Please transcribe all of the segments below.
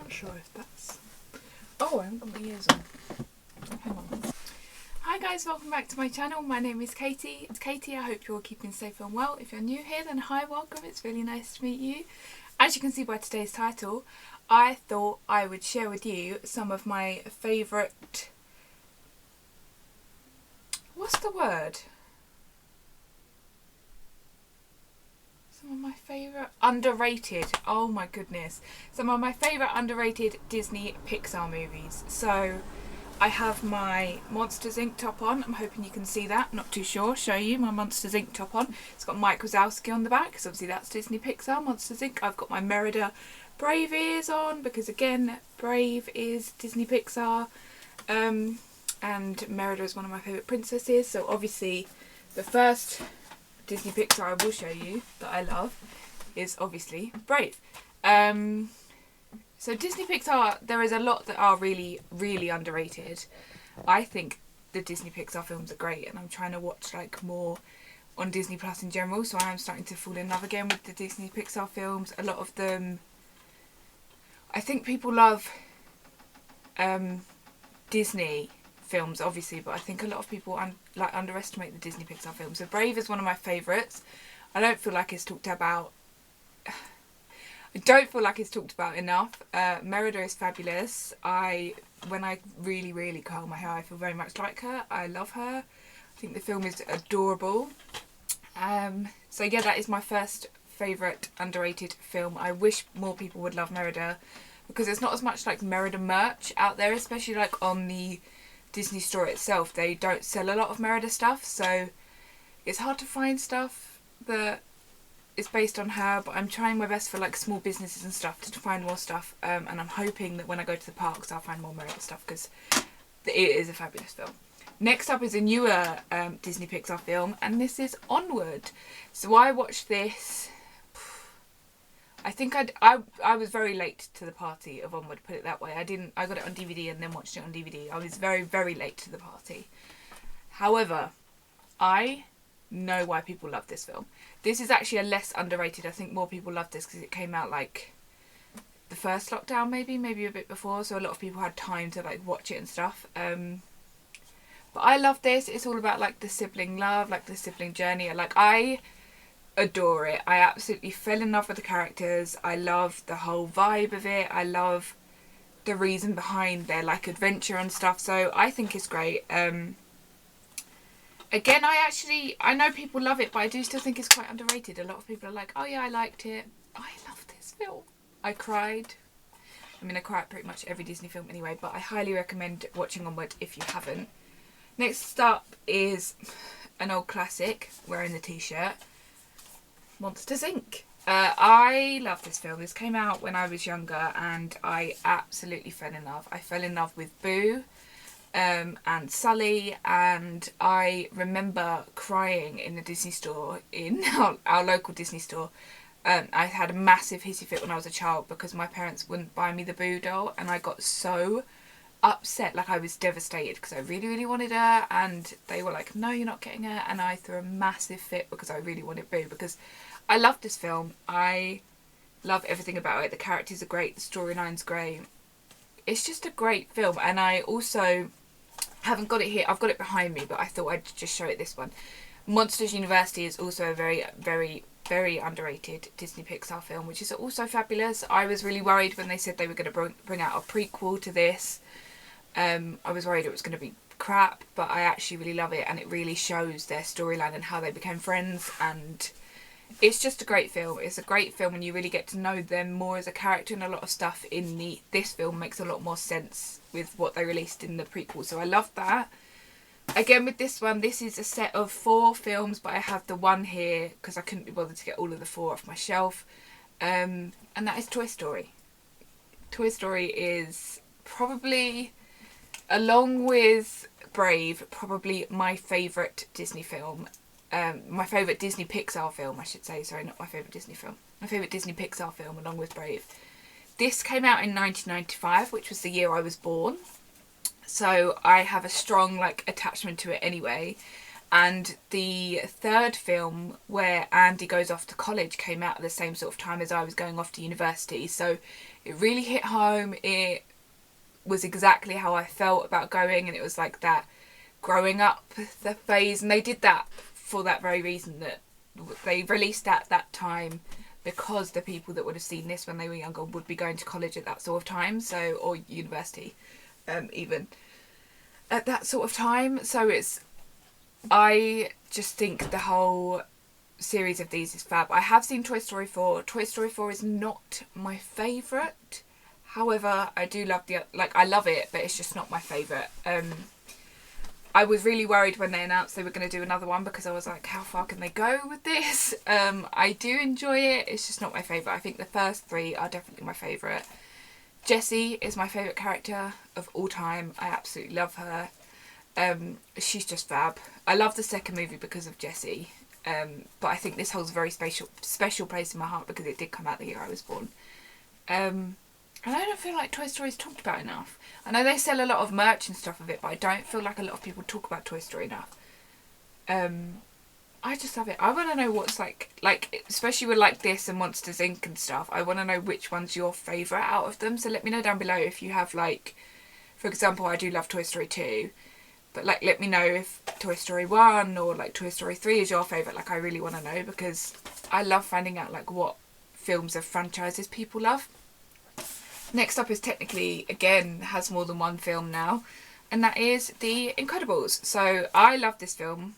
not sure if that's... Oh, I haven't got my ears on. Hang on. Hi guys, welcome back to my channel. My name is Katie. It's Katie. I hope you're all keeping safe and well. If you're new here, then hi, welcome. It's really nice to meet you. As you can see by today's title, I thought I would share with you some of my favourite... What's the word? Some of my favourite underrated, oh my goodness, some of my favourite underrated Disney Pixar movies. So I have my Monsters Inc. top on. I'm hoping you can see that. Not too sure. Show you my Monsters Inc. top on. It's got Mike Wazowski on the back because obviously that's Disney Pixar, Monsters Inc. I've got my Merida Brave ears on because again Brave is Disney Pixar, and Merida is one of my favourite princesses. So obviously the first Disney Pixar I will show you that I love is obviously Brave. So Disney Pixar, there is a lot that are really, really underrated. I think the Disney Pixar films are great, and I'm trying to watch like more on Disney Plus in general, so I am starting to fall in love again with the Disney Pixar films. A lot of them, I think people love Disney films obviously, but I think a lot of people underestimate the Disney Pixar films. So Brave is one of my favourites. I don't feel like it's talked about enough. Merida is fabulous. When I really curl my hair, I feel very much like her. I love her. I think the film is adorable. So yeah, that is my first favourite underrated film. I wish more people would love Merida because there's not as much like Merida merch out there, especially like on the Disney store itself. They don't sell a lot of Merida stuff, so it's hard to find stuff that is based on her, but I'm trying my best for like small businesses and stuff to find more stuff, and I'm hoping that when I go to the parks I'll find more Merida stuff because it is a fabulous film. Next up is a newer Disney Pixar film, and this is Onward. So I watched this, I think I was very late to the party of Onward, put it that way. I got it on DVD and then watched it on DVD. I was very late to the party. However, I know why people love this film. This is actually a less underrated. I think more people love this because it came out like the first lockdown, maybe a bit before, so a lot of people had time to like watch it and stuff. But I love this. It's all about like the sibling love, like the sibling journey. I adore it. I absolutely fell in love with the characters. I love the whole vibe of it. I love the reason behind their like adventure and stuff. So I think it's great. Again, I know people love it, but I do still think it's quite underrated. A lot of people are like, oh yeah, I liked it. I love this film. I cried. I mean, I cry at pretty much every Disney film anyway, but I highly recommend watching Onward if you haven't. Next up is an old classic, wearing the t-shirt, Monsters Inc. I love this film. This came out when I was younger and I absolutely fell in love. I fell in love with Boo and Sully, and I remember crying in the Disney store, in our local Disney store. I had a massive hissy fit when I was a child because my parents wouldn't buy me the Boo doll, and I got so upset, like I was devastated because I really wanted her, and they were like, no, you're not getting her, and I threw a massive fit because I really wanted Boo because I love this film. I love everything about it. The characters are great, the storyline's great. It's just a great film. And I also haven't got it here, I've got it behind me, but I thought I'd just show it this one. Monsters University is also a very underrated Disney Pixar film, which is also fabulous. I was really worried when they said they were going to bring out a prequel to this. I was worried it was going to be crap, but I actually really love it, and it really shows their storyline and how they became friends, and it's just a great film. It's a great film and you really get to know them more as a character, and a lot of stuff in this film makes a lot more sense with what they released in the prequel, so I love that. Again with this one, this is a set of 4 films, but I have the one here because I couldn't be bothered to get all of the 4 off my shelf, and that is Toy Story. Toy Story is probably, along with Brave, probably my favourite Disney film. My favourite Disney Pixar film, I should say. Sorry, not my favourite Disney film. My favourite Disney Pixar film, along with Brave. This came out in 1995, which was the year I was born. So I have a strong, like, attachment to it anyway. And the third film, where Andy goes off to college, came out at the same sort of time as I was going off to university. So it really hit home. It was exactly how I felt about going, and it was like that growing up the phase. And they did that for that very reason, that they released at that time because the people that would have seen this when they were younger would be going to college at that sort of time, so, or university, even at that sort of time. So I just think the whole series of these is fab. I have seen Toy Story 4. Toy Story 4 is not my favourite. However, I do love I love it, but it's just not my favourite. I was really worried when they announced they were going to do another one, because I was like, how far can they go with this? I do enjoy it. It's just not my favourite. I think the first three are definitely my favourite. Jessie is my favourite character of all time. I absolutely love her. She's just fab. I love the second movie because of Jessie, but I think this holds a very special place in my heart because it did come out the year I was born. And I don't feel like Toy Story is talked about enough. I know they sell a lot of merch and stuff of it, but I don't feel like a lot of people talk about Toy Story enough. I just love it. I want to know what's like, especially with like this and Monsters Inc. and stuff, I want to know which one's your favourite out of them. So let me know down below if you have, like, for example, I do love Toy Story 2. But, like, let me know if Toy Story 1 or, like, Toy Story 3 is your favourite. Like, I really want to know, because I love finding out, like, what films of franchises people love. Next up is technically, again, has more than one film now. And that is The Incredibles. So, I love this film.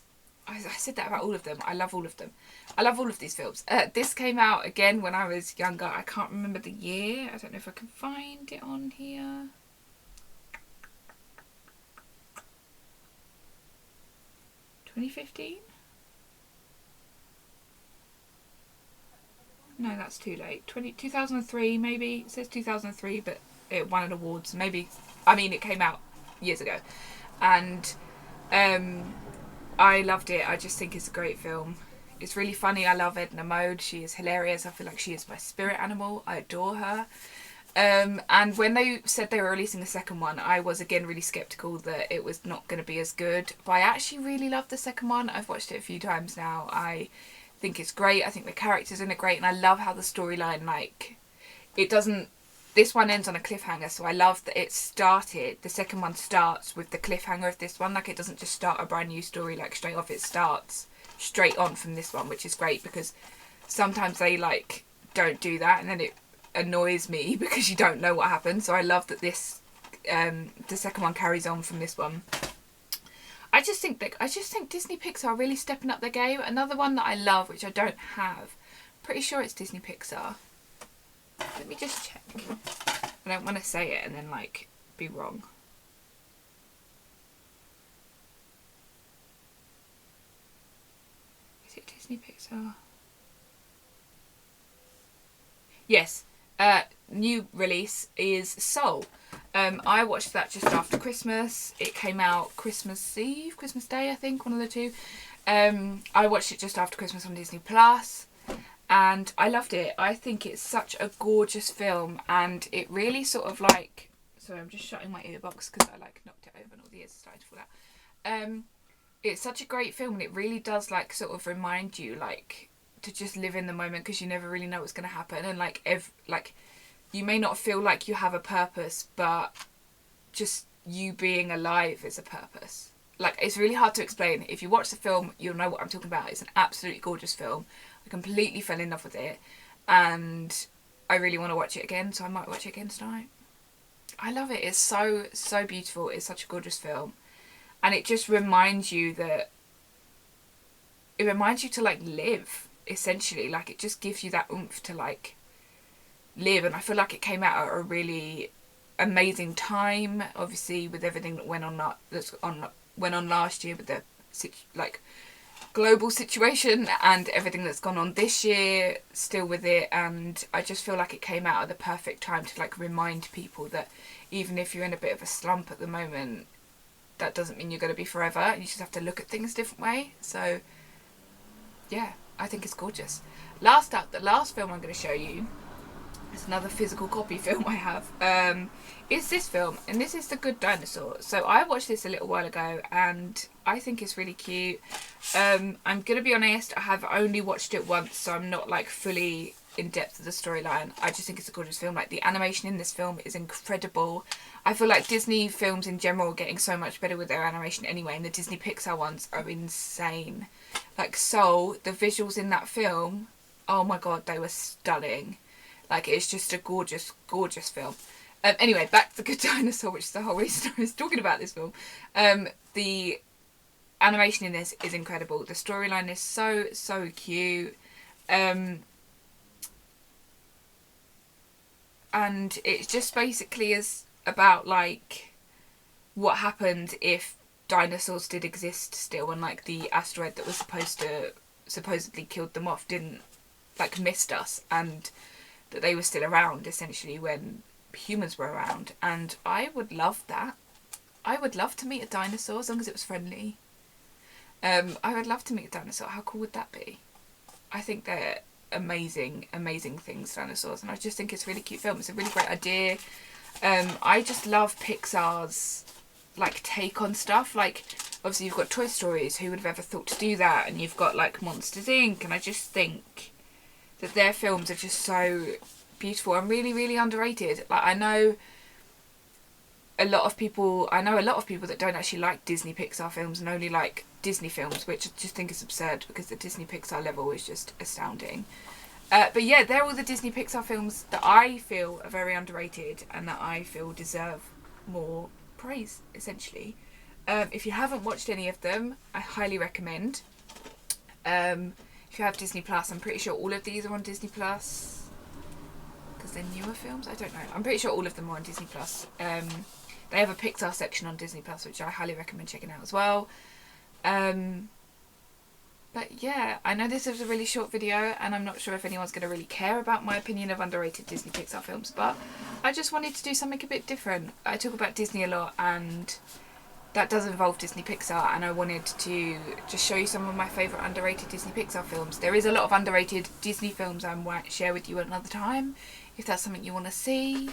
I said that about all of them. I love all of them. I love all of these films. This came out, again, when I was younger. I can't remember the year. I don't know if I can find it on here. 2015? No, that's too late. 2003 maybe. It says 2003, but it won an awards. Maybe. I mean, it came out years ago. And I loved it. I just think it's a great film. It's really funny. I love Edna Mode. She is hilarious. I feel like she is my spirit animal. I adore her. And when they said they were releasing the second one, I was again really sceptical that it was not going to be as good. But I actually really loved the second one. I've watched it a few times now. I think it's great. I think the characters in it are great, and I love how the storyline, like, it doesn't. This one ends on a cliffhanger, so I love that it started. The second one starts with the cliffhanger of this one. Like, it doesn't just start a brand new story like straight off. It starts straight on from this one, which is great, because sometimes they like don't do that, and then it annoys me because you don't know what happens. So I love that this the second one carries on from this one. I just think Disney Pixar are really stepping up their game. Another one that I love, which I don't have, pretty sure it's Disney Pixar. Let me just check. I don't want to say it and then like be wrong. Is it Disney Pixar? Yes. New release is Soul. I watched that just after Christmas. It came out Christmas Eve, Christmas Day, I think, one of the two. I watched it just after Christmas on Disney Plus, and I loved it. I think it's such a gorgeous film, and it really sort of like... Sorry, I'm just shutting my earbox because I like knocked it over and all the ears started to fall out. It's such a great film, and it really does like sort of remind you like to just live in the moment, because you never really know what's going to happen, and like you may not feel like you have a purpose, but just you being alive is a purpose. Like, it's really hard to explain. If you watch the film, you'll know what I'm talking about. It's an absolutely gorgeous film. I completely fell in love with it, and I really want to watch it again, so I might watch it again tonight. I love it. It's so, so beautiful. It's such a gorgeous film. And it just reminds you that... It reminds you to, like, live, essentially. Like, it just gives you that oomph to, like, live. And I feel like it came out at a really amazing time, obviously, with everything that went on last year with the, like, global situation and everything that's gone on this year, still with it. And I just feel like it came out at the perfect time to, like, remind people that even if you're in a bit of a slump at the moment, that doesn't mean you're going to be forever. You just have to look at things a different way. So, yeah, I think it's gorgeous. Last up, the last film I'm going to show you, it's another physical copy film I have, is this film, and this is The Good Dinosaur. So I watched this a little while ago, and I think it's really cute. I'm gonna be honest, I have only watched it once, so I'm not like fully in depth of the storyline. I just think it's a gorgeous film. Like, the animation in this film is incredible. I feel like Disney films in general are getting so much better with their animation anyway, and the Disney Pixar ones are insane. Like, Soul, the visuals in that film, oh my god, they were stunning. Like, it's just a gorgeous, gorgeous film. Anyway, back to The Good Dinosaur, which is the whole reason I was talking about this film. The animation in this is incredible. The storyline is so, so cute. And it just basically is about, like, what happened if dinosaurs did exist still, and, like, the asteroid that was supposedly killed them off didn't, like, missed us, and that they were still around, essentially, when humans were around. And I would love that. I would love to meet a dinosaur, as long as it was friendly. I would love to meet a dinosaur. How cool would that be? I think they're amazing, amazing things, dinosaurs, and I just think it's a really cute film. It's a really great idea. I just love Pixar's, like, take on stuff. Like, obviously you've got Toy Stories, who would have ever thought to do that, and you've got, like, Monsters Inc., and I just think that their films are just so beautiful and really, really underrated. Like, I know a lot of people that don't actually like Disney Pixar films and only like Disney films, which I just think is absurd, because the Disney Pixar level is just astounding. But yeah, they're all the Disney Pixar films that I feel are very underrated and that I feel deserve more praise, essentially. If you haven't watched any of them, I highly recommend. If you have Disney Plus, I'm pretty sure all of these are on Disney Plus, because they're newer films. I don't know. I'm pretty sure all of them are on Disney Plus. They have a Pixar section on Disney Plus, which I highly recommend checking out as well. But yeah, I know this is a really short video, and I'm not sure if anyone's going to really care about my opinion of underrated Disney Pixar films, but I just wanted to do something a bit different. I talk about Disney a lot, and that does involve Disney Pixar, and I wanted to just show you some of my favourite underrated Disney Pixar films. There is a lot of underrated Disney films I might share with you another time, if that's something you want to see.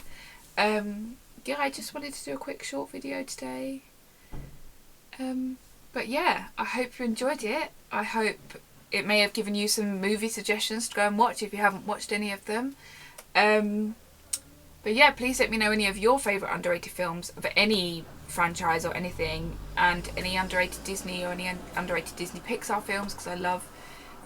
Yeah, I just wanted to do a quick short video today. But yeah, I hope you enjoyed it. I hope it may have given you some movie suggestions to go and watch if you haven't watched any of them. But yeah, please let me know any of your favourite underrated films of any franchise or anything, and any underrated Disney or any underrated Disney Pixar films, because I love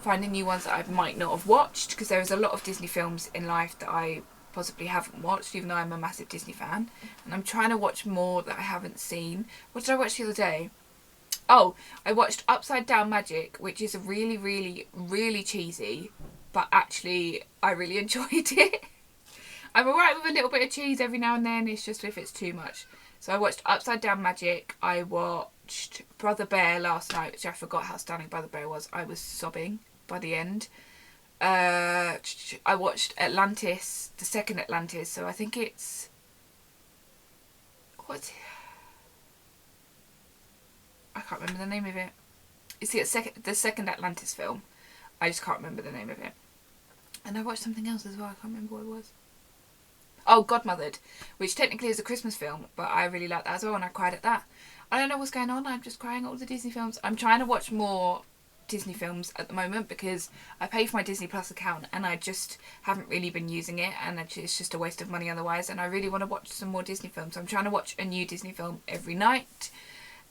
finding new ones that I might not have watched, because there is a lot of Disney films in life that I possibly haven't watched, even though I'm a massive Disney fan, and I'm trying to watch more that I haven't seen. What did I watch the other day? Oh, I watched Upside Down Magic, which is a really, really, really cheesy, but actually I really enjoyed it. I'm alright with a little bit of cheese every now and then, it's just if it's too much. So I watched Upside Down Magic. I watched Brother Bear last night, which I forgot how stunning Brother Bear was. I was sobbing by the end. I watched Atlantis, the second Atlantis, so I think it's... what? I can't remember the name of it. It's the second Atlantis film. I just can't remember the name of it. And I watched something else as well, I can't remember what it was. Oh, Godmothered, which technically is a Christmas film, but I really like that as well, and I cried at that. I don't know what's going on, I'm just crying at all the Disney films. I'm trying to watch more Disney films at the moment, because I pay for my Disney Plus account and I just haven't really been using it, and it's just a waste of money otherwise, and I really want to watch some more Disney films. So I'm trying to watch a new Disney film every night,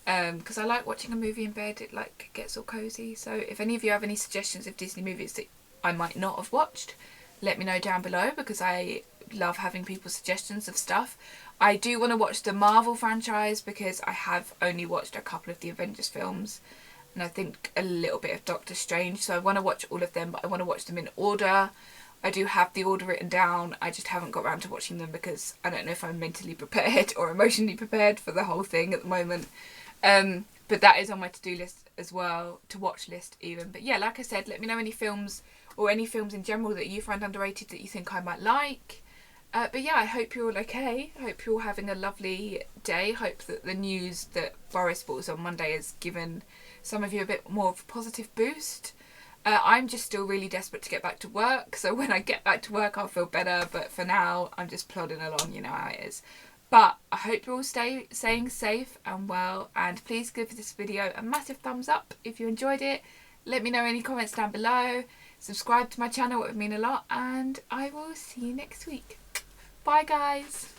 because I like watching a movie in bed. It like gets all cozy. So if any of you have any suggestions of Disney movies that I might not have watched, let me know down below, because I love having people's suggestions of stuff. I do want to watch the Marvel franchise, because I have only watched a couple of the Avengers films, and I think a little bit of Doctor Strange, so I want to watch all of them, but I want to watch them in order. I do have the order written down, I just haven't got around to watching them, because I don't know if I'm mentally prepared or emotionally prepared for the whole thing at the moment. But that is on my to-do list as well, to watch list even. But yeah, like I said, let me know any films, or any films in general that you find underrated that you think I might like. But yeah, I hope you're all okay. I hope you're all having a lovely day. Hope that the news that Boris brought us on Monday has given some of you a bit more of a positive boost. I'm just still really desperate to get back to work, so when I get back to work I'll feel better, but for now I'm just plodding along, you know how it is. But I hope you're all staying safe and well, and please give this video a massive thumbs up if you enjoyed it. Let me know any comments down below. Subscribe to my channel, it would mean a lot, and I will see you next week. Bye guys.